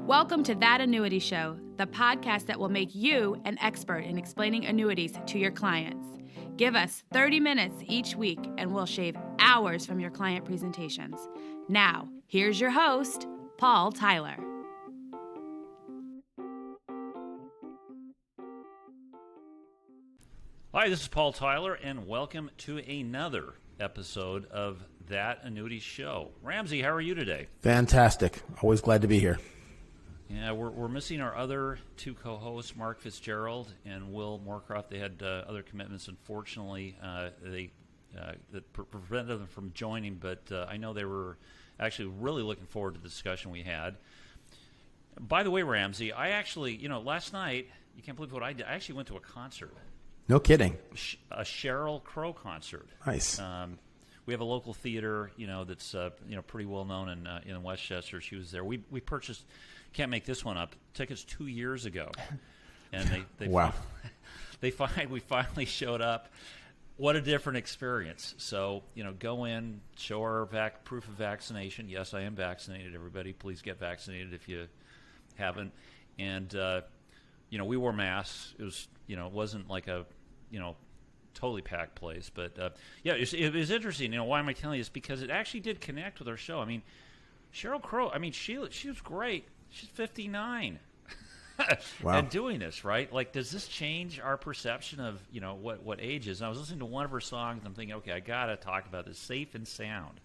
Welcome to That Annuity Show, the podcast that will make you an expert in explaining annuities to your clients. Give us 30 minutes each week and we'll shave hours from your client presentations. Now, here's your host, Paul Tyler. Hi, this is Paul Tyler, and welcome to another episode of That Annuity Show. Ramsey, how are you today? Fantastic. Always glad to be here. Yeah, we're missing our other two co-hosts, Mark Fitzgerald and Will Moorcroft. They had other commitments. Unfortunately, that prevented them from joining, but I know they were actually really looking forward to the discussion we had. By the way, Ramsey, I actually, last night, you can't believe what I did. I actually went to a concert. No kidding. A Sheryl Crow concert. Nice. We have a local theater, that's pretty well known in Westchester. She was there. We purchased, can't make this one up, tickets 2 years ago, and they wow. we finally showed up. What a different experience. So go in, show our proof of vaccination. Yes, I am vaccinated. Everybody, please get vaccinated if you haven't. And we wore masks. It was it wasn't like a totally packed place, but it was interesting. Why am I telling you this? Because it actually did connect with our show. I mean, Sheryl Crow. I mean, she was great. She's 59, wow. And doing this, right? Like, does this change our perception of what age is? And I was listening to one of her songs. And I'm thinking, okay, I gotta talk about this. Safe and sound.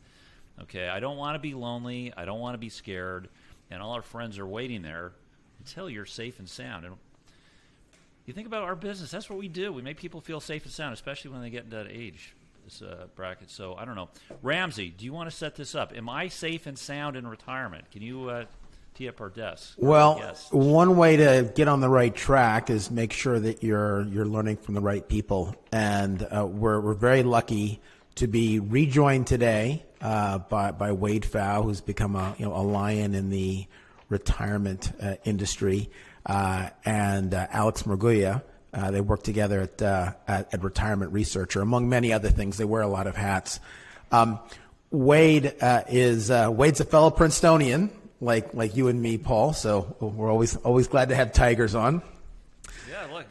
Okay, I don't want to be lonely. I don't want to be scared. And all our friends are waiting there until you're safe and sound. And you think about our business, that's what we do. We make people feel safe and sound, especially when they get into that age bracket. So, I don't know. Ramsey, do you want to set this up? Am I safe and sound in retirement? Can you tee up our desk? Well, one way to get on the right track is make sure that you're learning from the right people. And we're very lucky to be rejoined today by Wade Pfau, who's become a lion in the retirement industry. And Alex Murguia. They work together at Retirement Researcher, among many other things. They wear a lot of hats. Wade's a fellow Princetonian, like you and me, Paul. So we're always glad to have Tigers on. Yeah, look,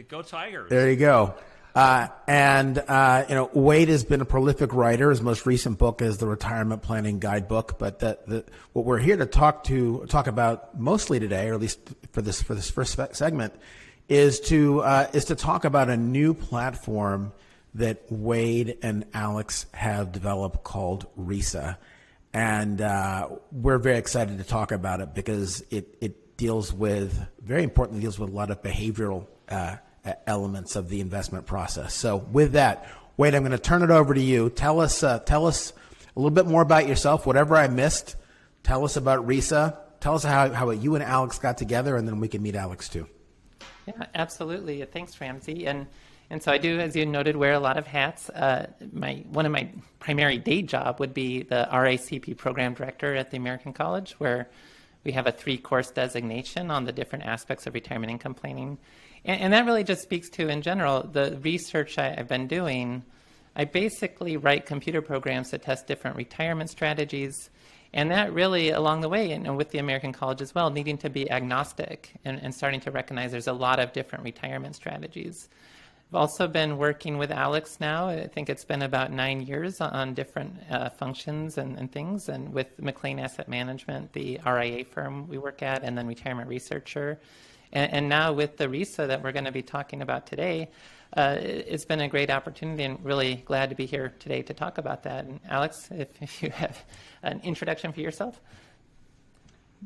go Tigers. There you go. Wade has been a prolific writer. His most recent book is the Retirement Planning Guidebook. But what we're here to talk about mostly today, or at least for this first segment, is to talk about a new platform that Wade and Alex have developed called RISA, and we're very excited to talk about it because it deals with a lot of behavioral elements of the investment process. So with that, Wade, I'm going to turn it over to you. Tell us a little bit more about yourself, whatever I missed. Tell us about RISA. Tell us how you and Alex got together, and then we can meet Alex too. Yeah, absolutely. Thanks, Ramsey. And so I do, as you noted, wear a lot of hats. One of my primary day job would be the RICP program director at the American College, where we have a 3-course designation on the different aspects of retirement income planning. And that really just speaks to, in general, the research I've been doing. I basically write computer programs that test different retirement strategies. And that really, along the way, and with the American College as well, needing to be agnostic and starting to recognize there's a lot of different retirement strategies. I've also been working with Alex now. I think it's been about 9 years on different functions and things, and with McLean Asset Management, the RIA firm we work at, and then Retirement Researcher. And now with the RISA that we're going to be talking about today, it's been a great opportunity and really glad to be here today to talk about that. And Alex, if you have an introduction for yourself.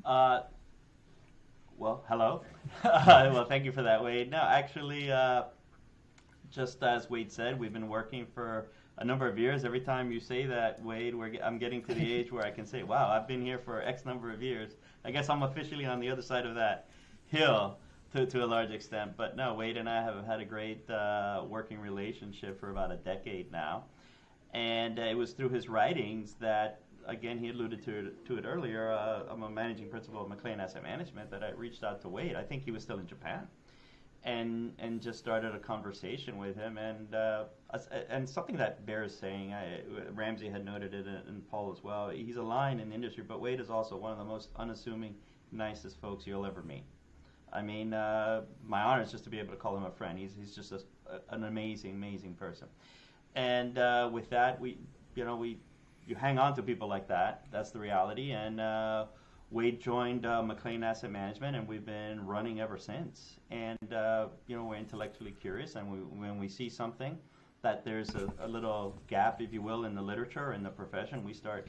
Well, hello. Well, thank you for that, Wade. No, actually, just as Wade said, we've been working for a number of years. Every time you say that, Wade, I'm getting to the age where I can say, wow, I've been here for X number of years. I guess I'm officially on the other side of that hill to a large extent. But no, Wade and I have had a great working relationship for about a decade now. And it was through his writings that, again, he alluded to it earlier, I'm a managing principal of McLean Asset Management, that I reached out to Wade. I think he was still in Japan. And just started a conversation with him. And something that bears saying, Ramsey had noted it and Paul as well, he's a lion in the industry, but Wade is also one of the most unassuming nicest folks you'll ever meet. I mean, my honor is just to be able to call him a friend. He's just an amazing person. And with that, you hang on to people like that. That's the reality. And Wade joined McLean Asset Management, and we've been running ever since. And we're intellectually curious, and when we see something that there's a little gap, if you will, in the literature, in the profession, we start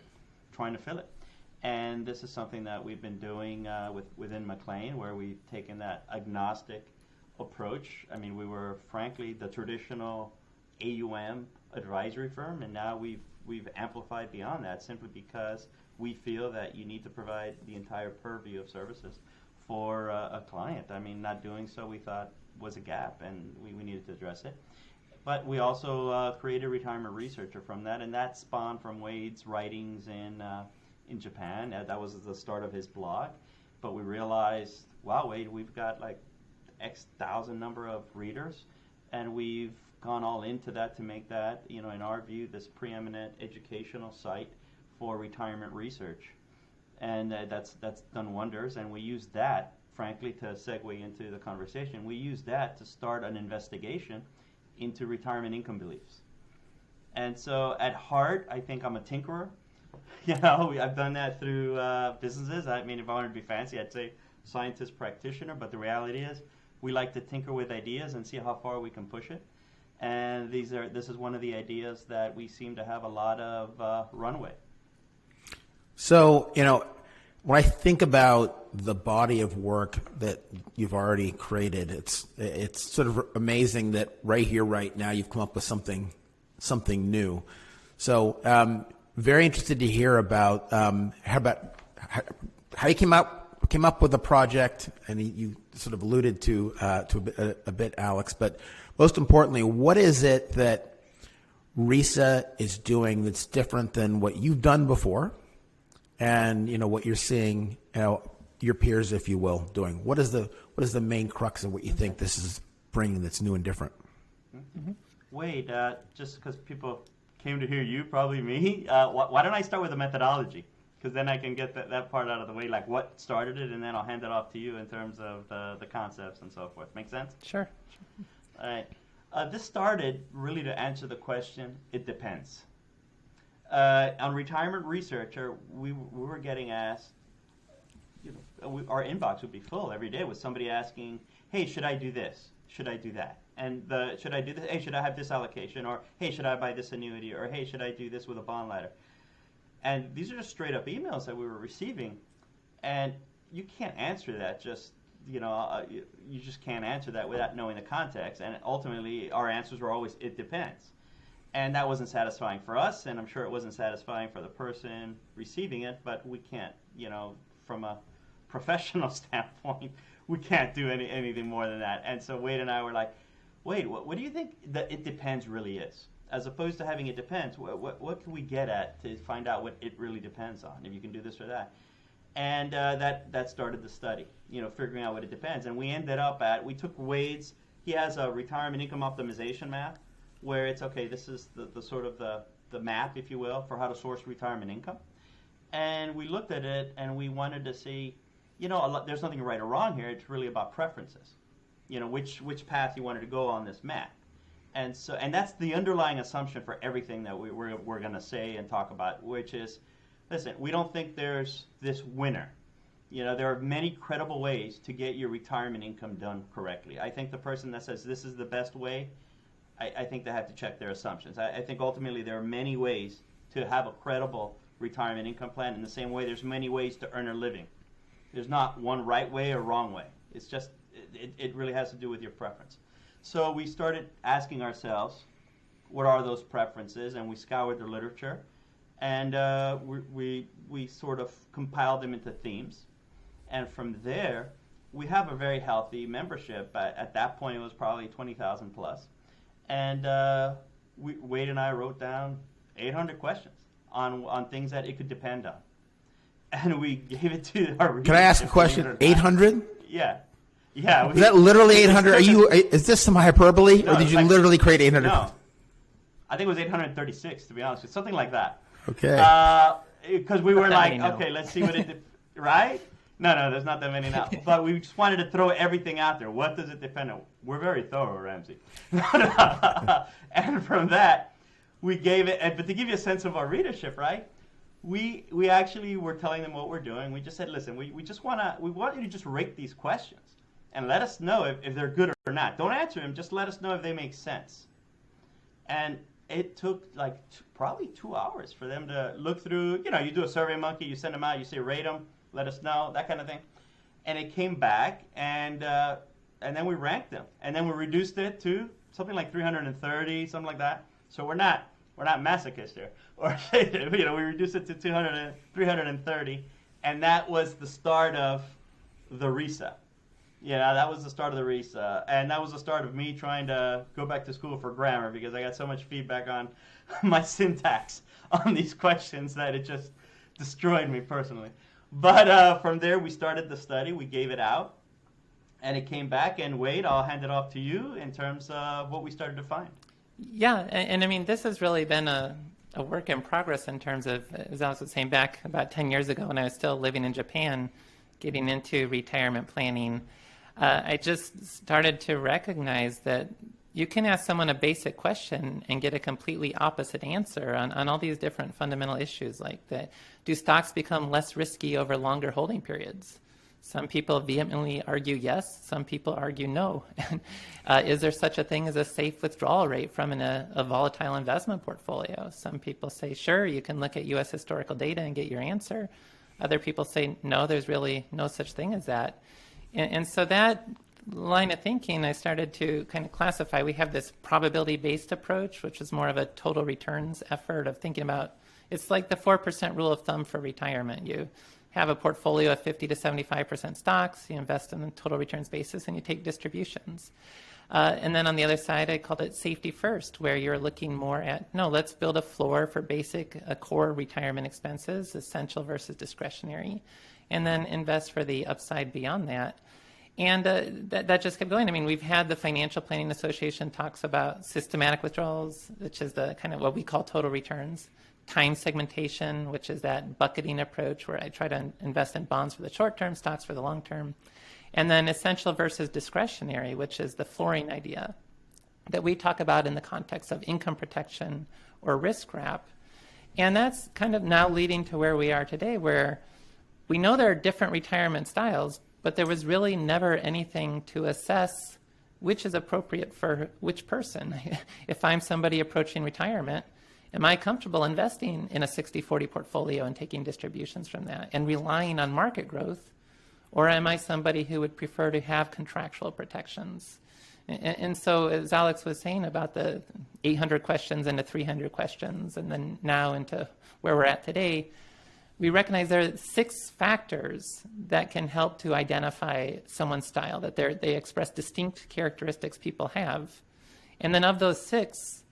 trying to fill it. And this is something that we've been doing within McLean, where we've taken that agnostic approach. I mean, we were frankly the traditional AUM advisory firm, and now we've amplified beyond that simply because we feel that you need to provide the entire purview of services for a client. I mean, not doing so we thought was a gap, and we needed to address it. But we also created a retirement researcher from that, and that spawned from Wade's writings in Japan. That was the start of his blog. But we realized, wow, Wade, we've got like X thousand number of readers, and we've gone all into that to make that, in our view, this preeminent educational site for retirement research. And that's done wonders, and we use that, frankly, to segue into the conversation. We use that to start an investigation into retirement income beliefs. And so at heart, I think I'm a tinkerer. I've done that through businesses. I mean, if I wanted to be fancy, I'd say scientist practitioner, but the reality is we like to tinker with ideas and see how far we can push it. And this is one of the ideas that we seem to have a lot of runway. So, when I think about the body of work that you've already created, it's sort of amazing that right here, right now, you've come up with something new. So, very interested to hear about how you came up with the project, and you sort of alluded to a bit, Alex. But most importantly, what is it that RISA is doing that's different than what you've done before? And what you're seeing, your peers, if you will, doing. What is the main crux of what you think this is bringing that's new and different? Mm-hmm. Wade, just because people came to hear you, probably me, why don't I start with the methodology? Because then I can get that part out of the way, like what started it, and then I'll hand it off to you in terms of the concepts and so forth. Make sense? Sure. All right. This started really to answer the question, it depends. On Retirement Researcher, we were getting asked, our inbox would be full every day with somebody asking, hey, should I do this? Should I do that? And should I do this? Hey, should I have this allocation? Or, hey, should I buy this annuity? Or, hey, should I do this with a bond ladder? And these are just straight up emails that we were receiving. And you can't answer that just, you just can't answer that without knowing the context. And ultimately, our answers were always, it depends. And that wasn't satisfying for us, and I'm sure it wasn't satisfying for the person receiving it, but we can't, from a professional standpoint, we can't do anything more than that. And so Wade and I were like, Wade, what do you think that it depends really is? As opposed to having it depends, what can we get at to find out what it really depends on, if you can do this or that? And that started the study, figuring out what it depends. And we ended up we took Wade's, he has a retirement income optimization map, where it's, okay, this is the sort of the map, if you will, for how to source retirement income. And we looked at it, and we wanted to see, there's nothing right or wrong here. It's really about preferences, which path you wanted to go on this map. And that's the underlying assumption for everything that we're going to say and talk about, which is, listen, we don't think there's this winner. There are many credible ways to get your retirement income done correctly. I think the person that says this is the best way, I think they have to check their assumptions. I think ultimately there are many ways to have a credible retirement income plan. In the same way, there's many ways to earn a living. There's not one right way or wrong way. It's just, it really has to do with your preference. So we started asking ourselves, what are those preferences? And we scoured the literature. And we sort of compiled them into themes. And from there, we have a very healthy membership. At that point, it was probably 20,000 plus. And Wade and I wrote down 800 questions on things that it could depend on. And we gave it to our readers. Can I ask a question? 800? Yeah. Is that literally 800? Is this some hyperbole? No, or did you literally create 800? No. I think it was 836, to be honest with you. Something like that. Okay. Because we were like, okay, let's see what it right? No, there's not that many now. But we just wanted to throw everything out there. What does it depend on? We're very thorough, Ramsey. And from that, we gave it, but to give you a sense of our readership, right? We actually were telling them what we're doing. We just said, listen, we want you to just rate these questions and let us know if they're good or not. Don't answer them, just let us know if they make sense. And it took like probably 2 hours for them to look through, you do a Survey Monkey, you send them out, you say rate them, let us know, that kind of thing. And it came back, and then we ranked them. And then we reduced it to something like 330, something like that. So we're not masochists here. Or, we reduced it to 330, and that was the start of the RISA. Yeah, that was the start of the RISA, and that was the start of me trying to go back to school for grammar because I got so much feedback on my syntax on these questions that it just destroyed me personally. But from there, we started the study, we gave it out, and it came back, and Wade, I'll hand it off to you in terms of what we started to find. Yeah, and I mean, this has really been a work in progress in terms of, as Alex was saying, back about 10 years ago when I was still living in Japan, getting into retirement planning, I just started to recognize that you can ask someone a basic question and get a completely opposite answer on all these different fundamental issues, like that. Do stocks become less risky over longer holding periods? Some people vehemently argue yes, some people argue no. Is there such a thing as a safe withdrawal rate from a volatile investment portfolio? Some people say, sure, you can look at U.S. historical data and get your answer. Other people say, no, there's really no such thing as that. And so that line of thinking, I started to kind of classify. We have this probability-based approach, which is more of a total returns effort of thinking about, it's like the 4% rule of thumb for retirement. You have a portfolio of 50 to 75% stocks, you invest in a total returns basis, and you take distributions. And then on the other side, I called it safety first, where you're looking more at, no, let's build a floor for basic core retirement expenses, essential versus discretionary, and then invest for the upside beyond that. And that just kept going. I mean, we've had the Financial Planning Association talks about systematic withdrawals, which is the kind of what we call total returns, time segmentation, which is that bucketing approach where I try to invest in bonds for the short term, stocks for the long term. And then essential versus discretionary, which is the flooring idea that we talk about in the context of income protection or risk wrap. And that's kind of now leading to where we are today, where we know there are different retirement styles, but there was really never anything to assess which is appropriate for which person. If I'm somebody approaching retirement, am I comfortable investing in a 60-40 portfolio and taking distributions from that and relying on market growth? Or am I somebody who would prefer to have contractual protections? And so as Alex was saying about the 800 questions into 300 questions and then now into where we're at today, we recognize there are 6 factors that can help to identify someone's style, that they express distinct characteristics people have. And then of those 6,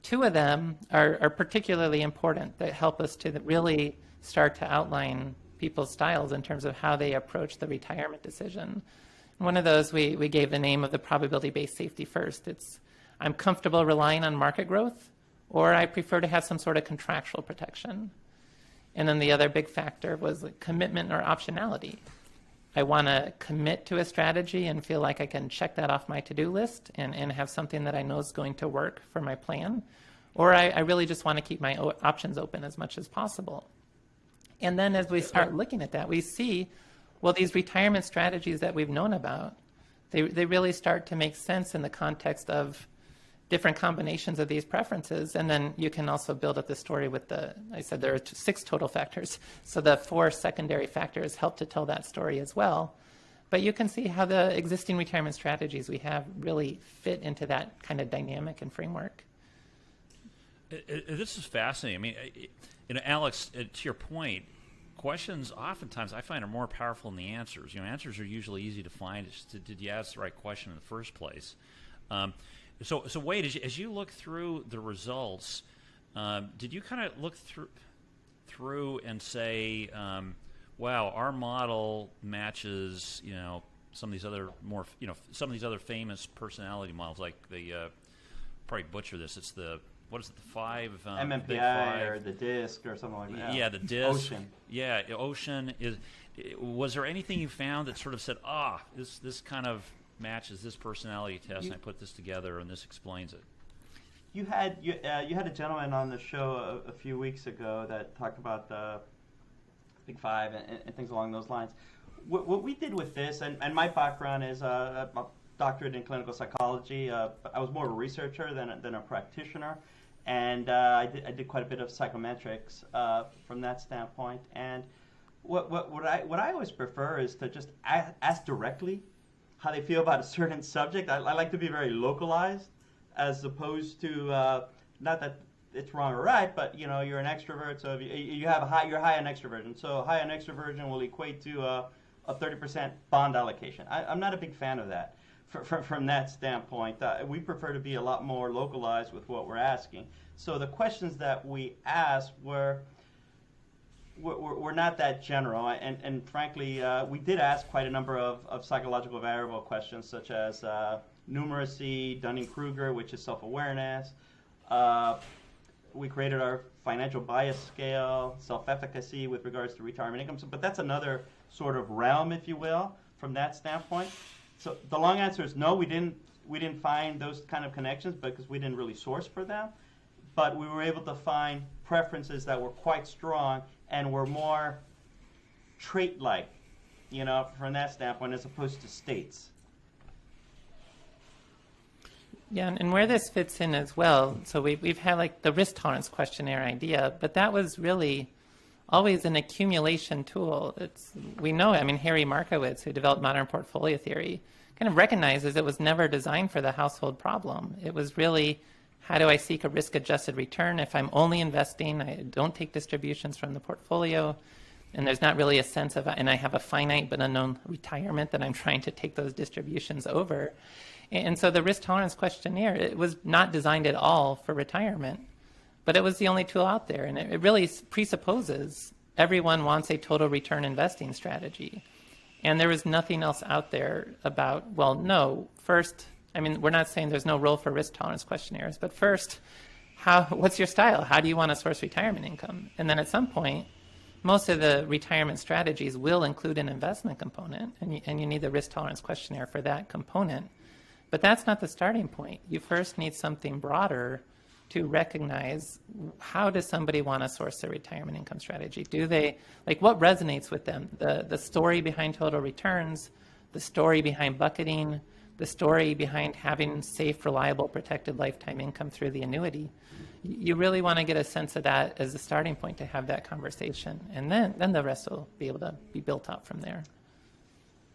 2 of them are particularly important that help us to really start to outline people's styles in terms of how they approach the retirement decision. One of those we gave the name of the probability-based safety first. It's I'm comfortable relying on market growth, or I prefer to have some sort of contractual protection. And then the other big factor was commitment or optionality. I want to commit to a strategy and feel like I can check that off my to-do list and have something that I know is going to work for my plan. Or I really just want to keep my options open as much as possible. And then as we start looking at that, we see, well, these retirement strategies that we've known about, they really start to make sense in the context of different combinations of these preferences. And then you can also build up the story with I said there are 6 total factors. So the 4 secondary factors help to tell that story as well. But you can see how the existing retirement strategies we have really fit into that kind of dynamic and framework. This is fascinating. I mean, Alex, to your point, questions oftentimes I find are more powerful than the answers. Answers are usually easy to find. Did you ask the right question in the first place? So Wade, as you look through the results, did you kind of look through and say, wow, our model matches, some of these other some of these other famous personality models, like the probably butcher this. It's the what is it, the 5 MMPI big 5, or the DISC or something like that. Yeah, the DISC. Ocean. Yeah, Ocean is. Was there anything you found that sort of said, this kind of matches this personality test, and I put this together, and this explains it? You had a gentleman on the show a few weeks ago that talked about the Big 5 and things along those lines. What we did with this, and my background is a doctorate in clinical psychology. I was more of a researcher than a practitioner, and I did quite a bit of psychometrics from that standpoint. And what I always prefer is to just ask directly how they feel about a certain subject. I like to be very localized, as opposed to not that it's wrong or right, but you're an extrovert, so if you're high on extroversion. So high on extroversion will equate to a 30% bond allocation. I'm not a big fan of that. From that standpoint, we prefer to be a lot more localized with what we're asking. So the questions that we asked were not that general, and frankly, we did ask quite a number of psychological variable questions, such as numeracy, Dunning-Kruger, which is self-awareness. We created our financial bias scale, self-efficacy with regards to retirement income. But that's another sort of realm, if you will, from that standpoint. So the long answer is no, we didn't find those kind of connections because we didn't really source for them. But we were able to find preferences that were quite strong and were more trait-like, from that standpoint, as opposed to states. Yeah, and where this fits in as well, so we've had like the risk tolerance questionnaire idea, but that was really always an accumulation tool. Harry Markowitz, who developed modern portfolio theory, kind of recognizes it was never designed for the household problem. It was really, how do I seek a risk-adjusted return if I'm only investing, I don't take distributions from the portfolio, and there's not really a sense of, and I have a finite but unknown retirement that I'm trying to take those distributions over. And so the risk tolerance questionnaire, it was not designed at all for retirement, but it was the only tool out there. And it really presupposes everyone wants a total return investing strategy. And there was nothing else out there about, well, no, first, we're not saying there's no role for risk tolerance questionnaires, but first, what's your style? How do you want to source retirement income? And then at some point, most of the retirement strategies will include an investment component, and you need the risk tolerance questionnaire for that component. But that's not the starting point. You first need something broader to recognize, how does somebody want to source their retirement income strategy? Do they, what resonates with them? The story behind total returns, the story behind bucketing, the story behind having safe, reliable, protected lifetime income through the annuity. You really want to get a sense of that as a starting point to have that conversation. And then the rest will be able to be built up from there.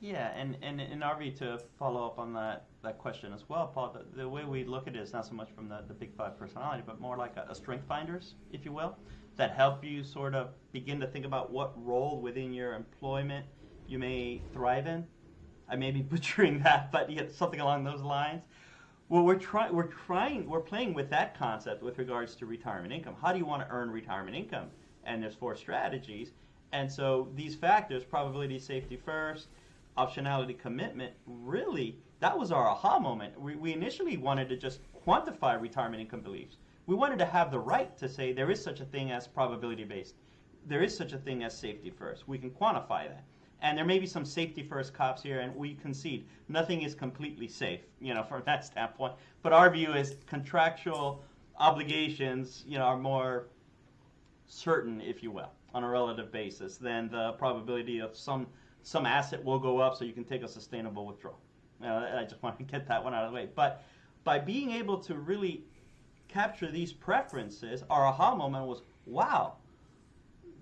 Yeah, and in our view, to follow up on that question as well, Paul, the way we look at it is not so much from the Big 5 personality, but more like a strength finders, if you will, that help you sort of begin to think about what role within your employment you may thrive in. I may be butchering that, but something along those lines. Well, we're playing with that concept with regards to retirement income. How do you want to earn retirement income? And there's 4 strategies. And so these factors, probability, safety first, optionality, commitment, really, that was our aha moment. We initially wanted to just quantify retirement income beliefs. We wanted to have the right to say there is such a thing as probability-based. There is such a thing as safety first. We can quantify that. And there may be some safety first cops here, and we concede nothing is completely safe, from that standpoint. But our view is contractual obligations, are more certain, if you will, on a relative basis than the probability of some asset will go up so you can take a sustainable withdrawal. I just want to get that one out of the way. But by being able to really capture these preferences, our aha moment was, wow,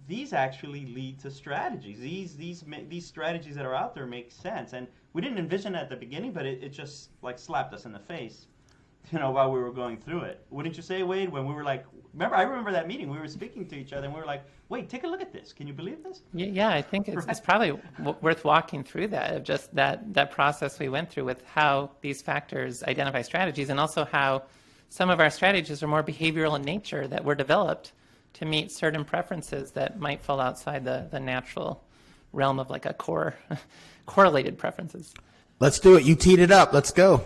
these actually lead to strategies. These strategies that are out there make sense. And we didn't envision it at the beginning, but it just slapped us in the face, while we were going through it. Wouldn't you say, Wade, when we were like, I remember that meeting, we were speaking to each other and we were like, wait, take a look at this. Can you believe this? Yeah, I think it's probably worth walking through that, of just that process we went through with how these factors identify strategies, and also how some of our strategies are more behavioral in nature, that were developed to meet certain preferences that might fall outside the natural realm of like a correlated preferences. Let's do it. You teed it up. Let's go.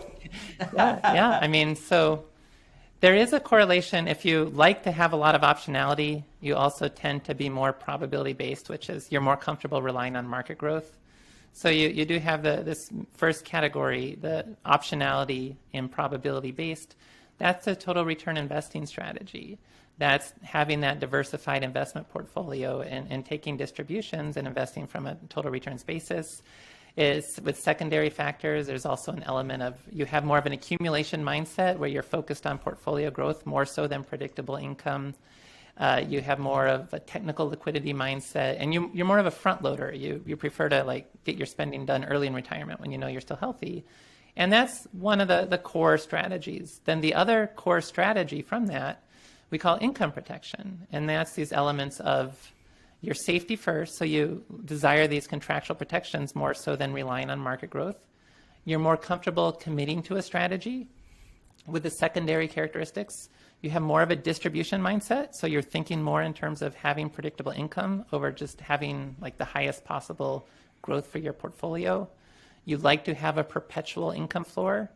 Yeah. So There is a correlation. If you like to have a lot of optionality, you also tend to be more probability-based, which is you're more comfortable relying on market growth. So you do have this first category, the optionality and probability-based. That's a total return investing strategy. That's having that diversified investment portfolio and taking distributions and investing from a total returns basis. Is with secondary factors, there's also an element of you have more of an accumulation mindset where you're focused on portfolio growth more so than predictable income. You have more of a technical liquidity mindset, and you're more of a front loader. You prefer to like get your spending done early in retirement when you know you're still healthy. And that's one of the core strategies. Then the other core strategy from that we call income protection, and that's these elements of your safety first, so you desire these contractual protections more so than relying on market growth. You're more comfortable committing to a strategy with the secondary characteristics. You have more of a distribution mindset, so you're thinking more in terms of having predictable income over just having like the highest possible growth for your portfolio. You like to have a perpetual income floor.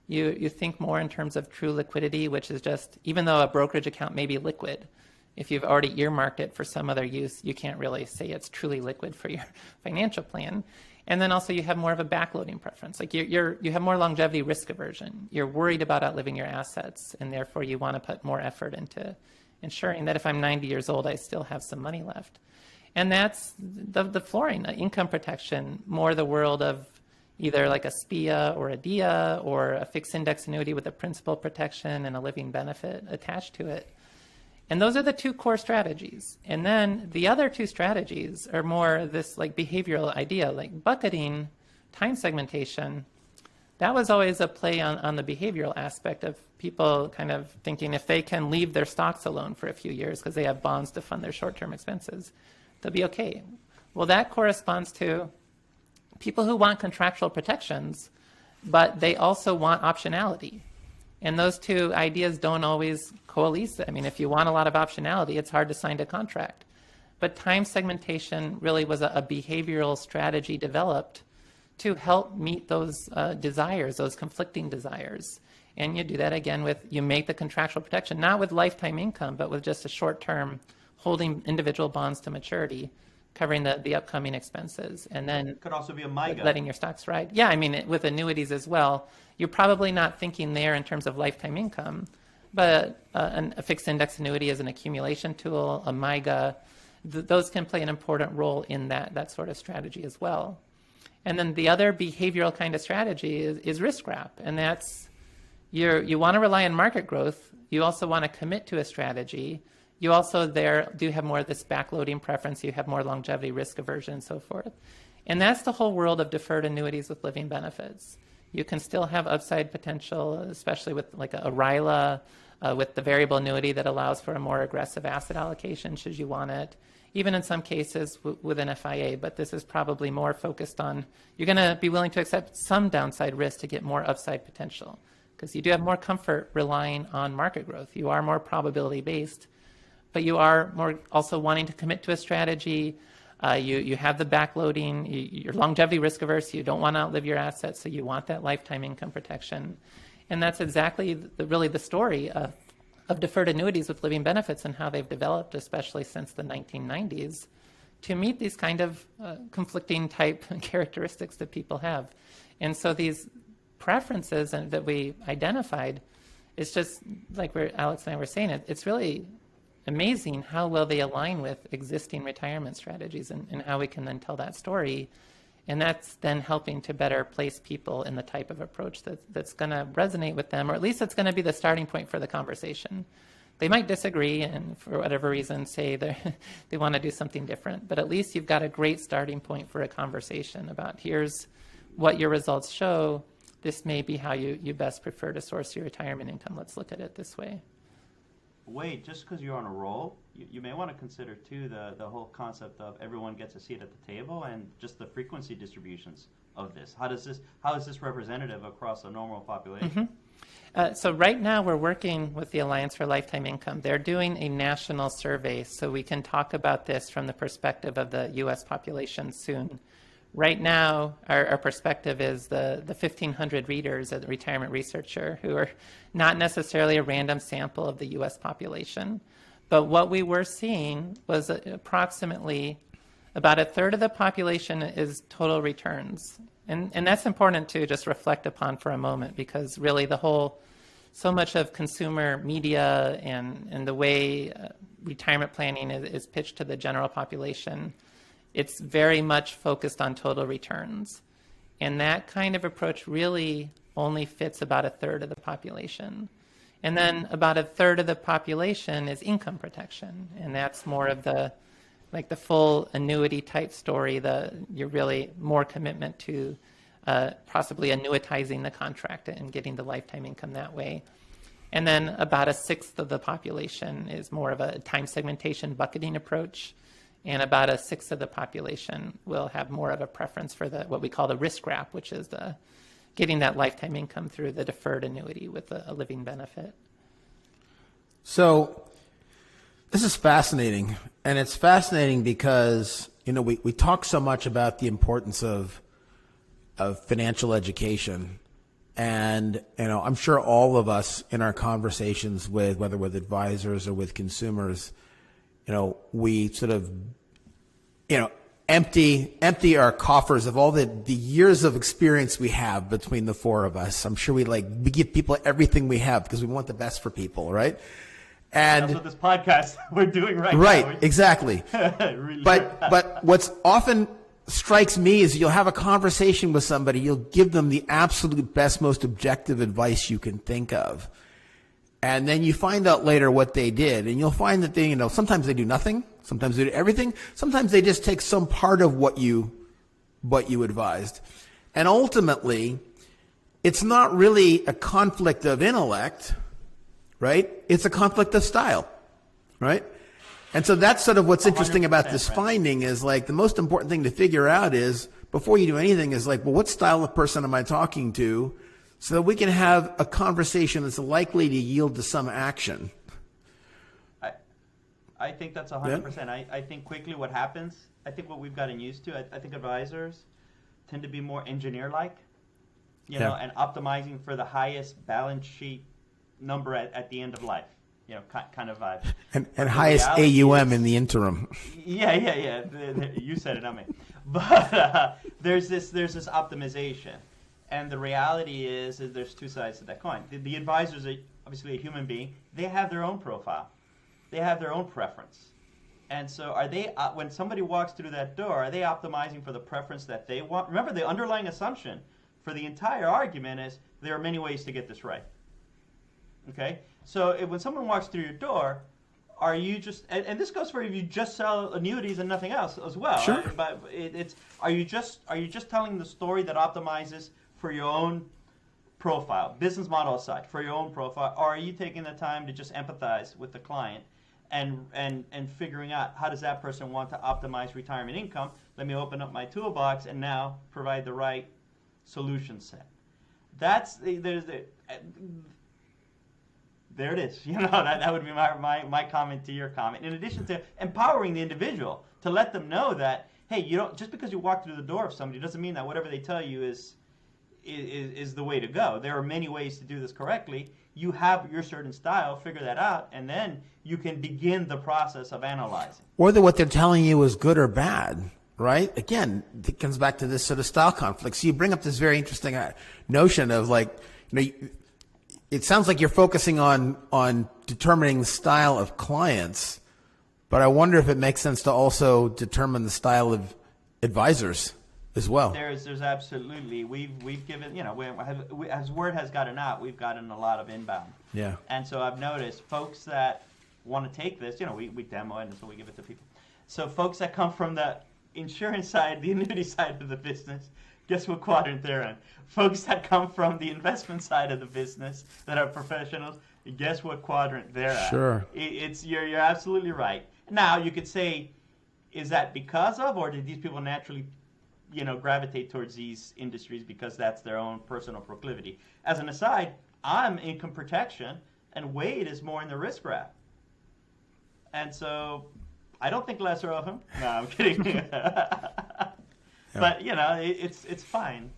You think more in terms of true liquidity, which is just, even though a brokerage account may be liquid, if you've already earmarked it for some other use, you can't really say it's truly liquid for your financial plan. And then also you have more of a backloading preference. Like you have more longevity risk aversion. You're worried about outliving your assets, and therefore you want to put more effort into ensuring that if I'm 90 years old, I still have some money left. And that's the flooring, income protection, more the world of either like a SPIA or a DIA or a fixed index annuity with a principal protection and a living benefit attached to it. And those are the two core strategies. And then the other two strategies are more this like behavioral idea, like bucketing, time segmentation. That was always a play on the behavioral aspect of people kind of thinking if they can leave their stocks alone for a few years because they have bonds to fund their short-term expenses, they'll be okay. Well, that corresponds to people who want contractual protections, but they also want optionality. And those two ideas don't always coalesce. I mean, if you want a lot of optionality, it's hard to sign a contract. But time segmentation really was a behavioral strategy developed to help meet those desires, those conflicting desires. And you do that again with, you make the contractual protection, not with lifetime income, but with just a short-term holding individual bonds to maturity, covering the upcoming expenses. And then could also be a MIGA. Letting your stocks ride. Yeah, I mean, with annuities as well, you're probably not thinking there in terms of lifetime income, but a fixed index annuity is an accumulation tool, a MIGA. Those can play an important role in that sort of strategy as well. And then the other behavioral kind of strategy is risk wrap, and that's you want to rely on market growth. You also want to commit to a strategy. You also do have more of this backloading preference. You have more longevity risk aversion and so forth. And that's the whole world of deferred annuities with living benefits. You can still have upside potential, especially with like a RILA, with the variable annuity that allows for a more aggressive asset allocation should you want it. Even in some cases with an FIA, but this is probably more focused on, you're going to be willing to accept some downside risk to get more upside potential, because you do have more comfort relying on market growth. You are more probability based, but you are more also wanting to commit to a strategy. You have the backloading, you're longevity risk averse, you don't want to outlive your assets, so you want that lifetime income protection. And that's exactly really the story of deferred annuities with living benefits and how they've developed, especially since the 1990s, to meet these kind of conflicting type characteristics that people have. And so these preferences that we identified, it's just like Alex and I were saying, it's really amazing how well they align with existing retirement strategies and how we can then tell that story. And that's then helping to better place people in the type of approach that's going to resonate with them, or at least it's going to be the starting point for the conversation. They might disagree and for whatever reason say they want to do something different, but at least you've got a great starting point for a conversation about here's what your results show. This may be how you best prefer to source your retirement income. Let's look at it this way. Wait, just because you're on a roll, you may want to consider too the whole concept of everyone gets a seat at the table and just the frequency distributions of this. How is this representative across a normal population? Mm-hmm. So right now we're working with the Alliance for Lifetime Income. They're doing a national survey, so we can talk about this from the perspective of the U.S. population soon. right now, our perspective is the 1,500 readers at the Retirement Researcher, who are not necessarily a random sample of the U.S. population. But what we were seeing was approximately about a third of the population is total returns. And that's important to just reflect upon for a moment, because really so much of consumer media and the way retirement planning is pitched to the general population, it's very much focused on total returns. And that kind of approach really only fits about a third of the population. And then about a third of the population is income protection. And that's more of the full annuity type story. You're really more commitment to possibly annuitizing the contract and getting the lifetime income that way. And then about a sixth of the population is more of a time segmentation bucketing approach. And about a sixth of the population will have more of a preference for what we call the risk wrap, which is getting that lifetime income through the deferred annuity with a living benefit. So this is fascinating. And it's fascinating because, we talk so much about the importance of financial education. And, I'm sure all of us in our conversations whether with advisors or with consumers, we sort of, empty our coffers of all the years of experience we have between the four of us. I'm sure we give people everything we have because we want the best for people, right? And that's what this podcast we're doing right now. Right, exactly. Really but what's often strikes me is you'll have a conversation with somebody, you'll give them the absolute best, most objective advice you can think of. And then you find out later what they did, and you'll find that they, sometimes they do nothing, sometimes they do everything, sometimes they just take some part of what you advised. And ultimately, it's not really a conflict of intellect, right? It's a conflict of style, right? And so that's sort of what's interesting about this finding is the most important thing to figure out is before you do anything is well, what style of person am I talking to? So that we can have a conversation that's likely to yield to some action. I think that's 100%. Yeah. I think quickly what happens, I think what we've gotten used to, I think advisors tend to be more engineer-like, and optimizing for the highest balance sheet number at the end of life, kind of vibe. And highest AUM in the interim. Yeah. You said it, not me. But there's this optimization. And the reality is there's two sides to that coin. The advisors are obviously a human being. They have their own profile. They have their own preference. And so are they, when somebody walks through that door, are they optimizing for the preference that they want? Remember, the underlying assumption for the entire argument is there are many ways to get this right. Okay? So when someone walks through your door, are you just, and this goes for if you just sell annuities and nothing else as well. Sure. Right? But are you just telling the story that optimizes for your own profile, business model aside, for your own profile, or are you taking the time to just empathize with the client and figuring out how does that person want to optimize retirement income? Let me open up my toolbox and now provide the right solution set. There it is. That would be my comment to your comment. In addition to empowering the individual to let them know that, hey, just because you walk through the door of somebody doesn't mean that whatever they tell you is the way to go. There are many ways to do this correctly. You have your certain style, figure that out, and then you can begin the process of analyzing. Whether what they're telling you is good or bad, right? Again, it comes back to this sort of style conflict. So you bring up this very interesting notion of it sounds like you're focusing on determining the style of clients, but I wonder if it makes sense to also determine the style of advisors as well. There's absolutely. We've given, as word has gotten out, we've gotten a lot of inbound. Yeah. And so I've noticed folks that want to take this, we demo it and so we give it to people. So folks that come from the insurance side, the annuity side of the business, guess what quadrant they're in? Folks that come from the investment side of the business that are professionals, guess what quadrant they're at? Sure. You're absolutely right. Now you could say, is that because of, or did these people naturally gravitate towards these industries because that's their own personal proclivity? As an aside, I'm income protection, and Wade is more in the risk wrap. And so I don't think lesser of him. No, I'm kidding. But it's fine.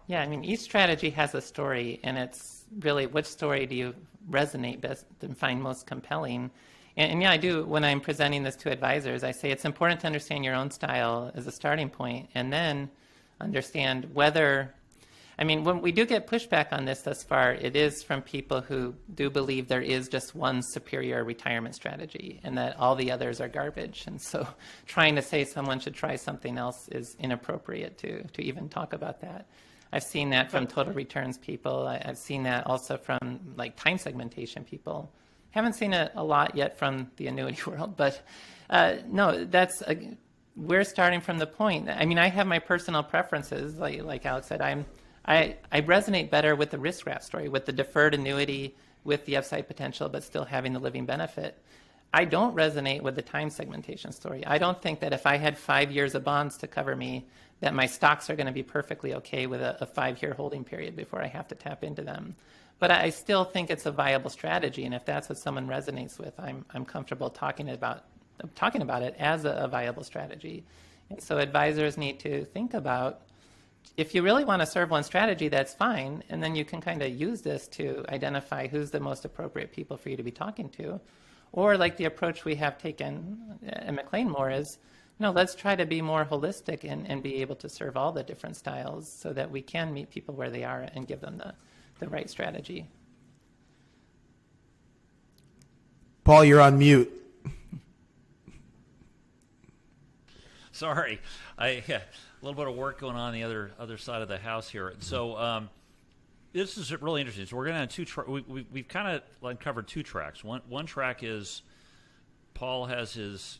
Yeah, I mean, each strategy has a story, and it's really which story do you resonate best and find most compelling. And yeah, I do, when I'm presenting this to advisors, I say it's important to understand your own style as a starting point, and then understand whether, I mean, when we do get pushback on this thus far, it is from people who do believe there is just one superior retirement strategy and that all the others are garbage. And so trying to say someone should try something else is inappropriate to even talk about that. I've seen that from total returns people. I've seen that also from like time segmentation people. Haven't seen it a lot yet from the annuity world, but no, we're starting from the point. I mean, I have my personal preferences, like Alex said. I resonate better with the risk graph story, with the deferred annuity, with the upside potential, but still having the living benefit. I don't resonate with the time segmentation story. I don't think that if I had 5 years of bonds to cover me, that my stocks are going to be perfectly okay with a 5-year holding period before I have to tap into them. But I still think it's a viable strategy, and if that's what someone resonates with, I'm comfortable talking about it as a viable strategy. And so advisors need to think about, if you really want to serve one strategy, that's fine, and then you can kind of use this to identify who's the most appropriate people for you to be talking to. Or like the approach we have taken at McLean more is, let's try to be more holistic and be able to serve all the different styles so that we can meet people where they are and give them the right strategy. Paul, you're on mute. Sorry, a little bit of work going on the other side of the house here. So this is really interesting. So we're going to have we've kind of uncovered two tracks. One track is Paul has his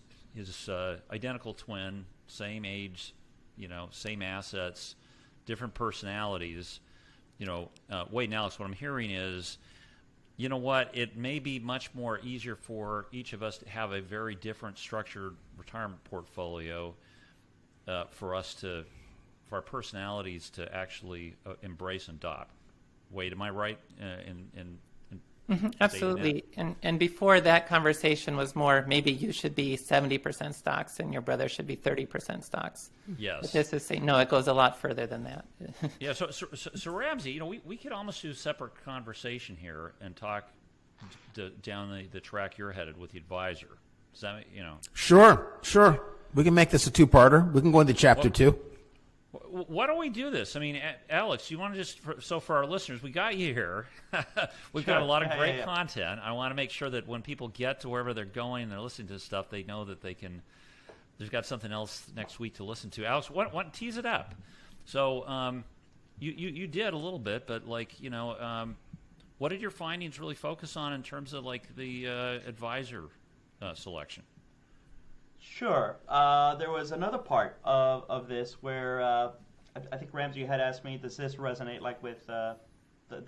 identical twin, same age, same assets, different personalities. Wade and Alex, what I'm hearing is, it may be much more easier for each of us to have a very different structured retirement portfolio for our personalities to actually embrace and adopt. Wade, am I right in absolutely. And before that conversation was more, maybe you should be 70% stocks and your brother should be 30% stocks. Yes. But this is saying, no, it goes a lot further than that. Yeah, so Ramsey, we could almost do a separate conversation here and talk down the track you're headed with the advisor. Does that, Sure. We can make this a two-parter. We can go into chapter 2. Why don't we do this? I mean, Alex, you want to for our listeners, we got you here. We've got a lot of great content. I want to make sure that when people get to wherever they're going and they're listening to this stuff, they know that they've got something else next week to listen to. Alex, tease it up. So you did a little bit, but what did your findings really focus on in terms of the advisor selection? Sure. There was another part of this where I think Ramsey had asked me, does this resonate with,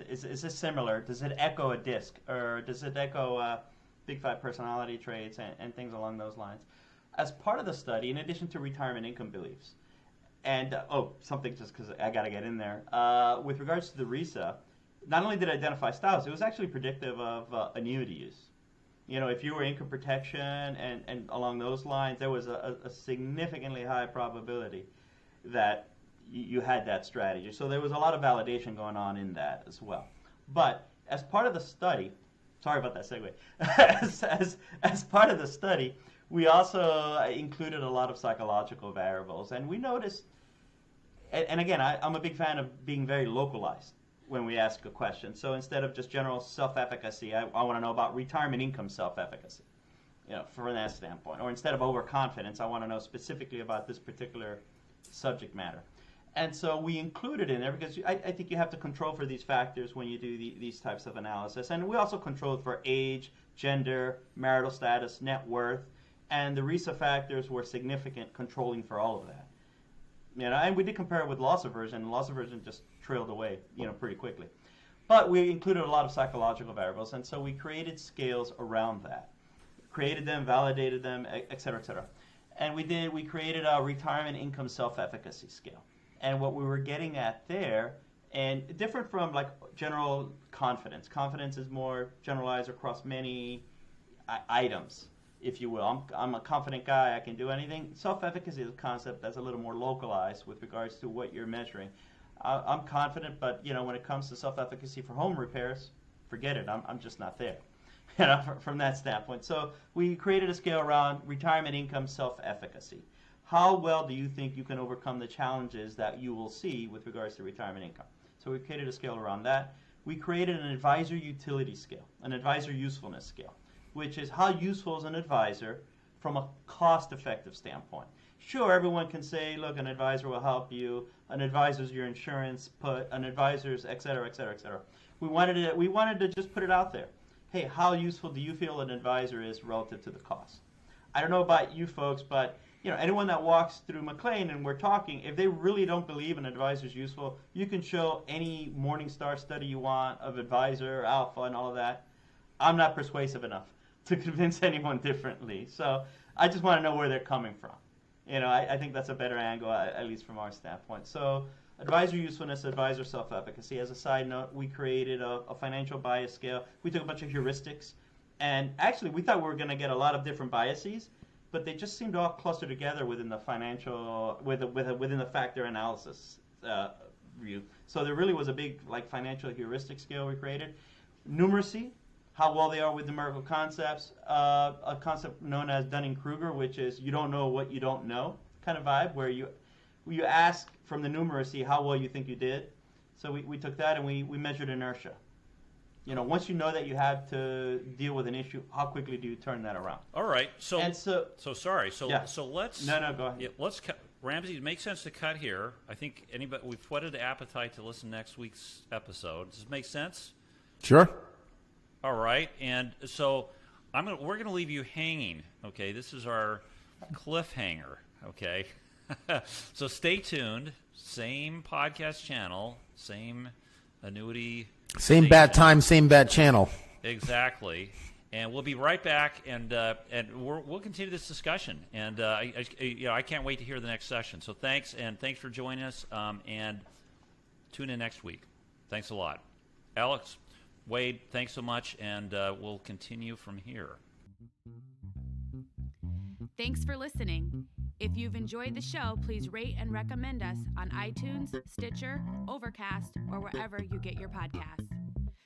is this similar? Does it echo a DISC? Or does it echo Big Five personality traits and things along those lines? As part of the study, in addition to retirement income beliefs, and, something just because I got to get in there, with regards to the RISA, not only did it identify styles, it was actually predictive of annuity use. If you were income protection and along those lines, there was a significantly high probability that you had that strategy. So there was a lot of validation going on in that as well. But as part of the study, sorry about that segue, as part of the study, we also included a lot of psychological variables. And we noticed, and again, I'm a big fan of being very localized when we ask a question. So instead of just general self-efficacy, I want to know about retirement income self-efficacy, from that standpoint. Or instead of overconfidence, I want to know specifically about this particular subject matter. And so we included in there because I think you have to control for these factors when you do these types of analysis. And we also controlled for age, gender, marital status, net worth, and the RISA factors were significant, controlling for all of that. And we did compare it with loss aversion. Loss aversion just trailed away, pretty quickly. But we included a lot of psychological variables, and so we created scales around that. Created them, validated them, et cetera, et cetera. And we created a retirement income self-efficacy scale. And what we were getting at there, and different from general confidence. Confidence is more generalized across many items. if you will. I'm a confident guy, I can do anything. Self-efficacy is a concept that's a little more localized with regards to what you're measuring. I'm confident, but when it comes to self-efficacy for home repairs, forget it. I'm just not there, from that standpoint. So we created a scale around retirement income self-efficacy. How well do you think you can overcome the challenges that you will see with regards to retirement income? So we created a scale around that. We created an advisor utility scale, an advisor usefulness scale, which is how useful is an advisor from a cost-effective standpoint. Sure, everyone can say, look, an advisor will help you, an advisor's your insurance put, an advisor's et cetera, et cetera, et cetera. We wanted to just put it out there. Hey, how useful do you feel an advisor is relative to the cost? I don't know about you folks, but anyone that walks through McLean and we're talking, if they really don't believe an advisor is useful, you can show any Morningstar study you want of advisor, alpha, and all of that. I'm not persuasive enough to convince anyone differently. So I just want to know where they're coming from. I think that's a better angle, at least from our standpoint. So advisor usefulness, advisor self-efficacy. As a side note, we created a financial bias scale. We took a bunch of heuristics, and actually we thought we were going to get a lot of different biases, but they just seemed to all cluster together within the financial, within the factor analysis view. So there really was a big financial heuristic scale we created. Numeracy, how well they are with numerical concepts, a concept known as Dunning-Kruger, which is you don't know what you don't know kind of vibe, where you ask from the numeracy how well you think you did. So we took that and we measured inertia. Once you know that you have to deal with an issue, how quickly do you turn that around? All right. So sorry. Yeah. So let's go ahead. Yeah, let's cut. Ramsey, it makes sense to cut here. I think we've whetted the appetite to listen to next week's episode. Does this make sense? Sure. All right, and so we're going to leave you hanging. Okay, this is our cliffhanger. Okay, so stay tuned. Same podcast channel, same annuity. Same bad time, same bad channel. Exactly, and we'll be right back, and we'll continue this discussion. And I can't wait to hear the next session. So thanks for joining us, and tune in next week. Thanks a lot, Alex. Wade, thanks so much, and we'll continue from here. Thanks for listening. If you've enjoyed the show, please rate and recommend us on iTunes, Stitcher, Overcast, or wherever you get your podcasts.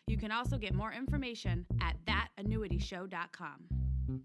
You can also get more information at thatannuityshow.com.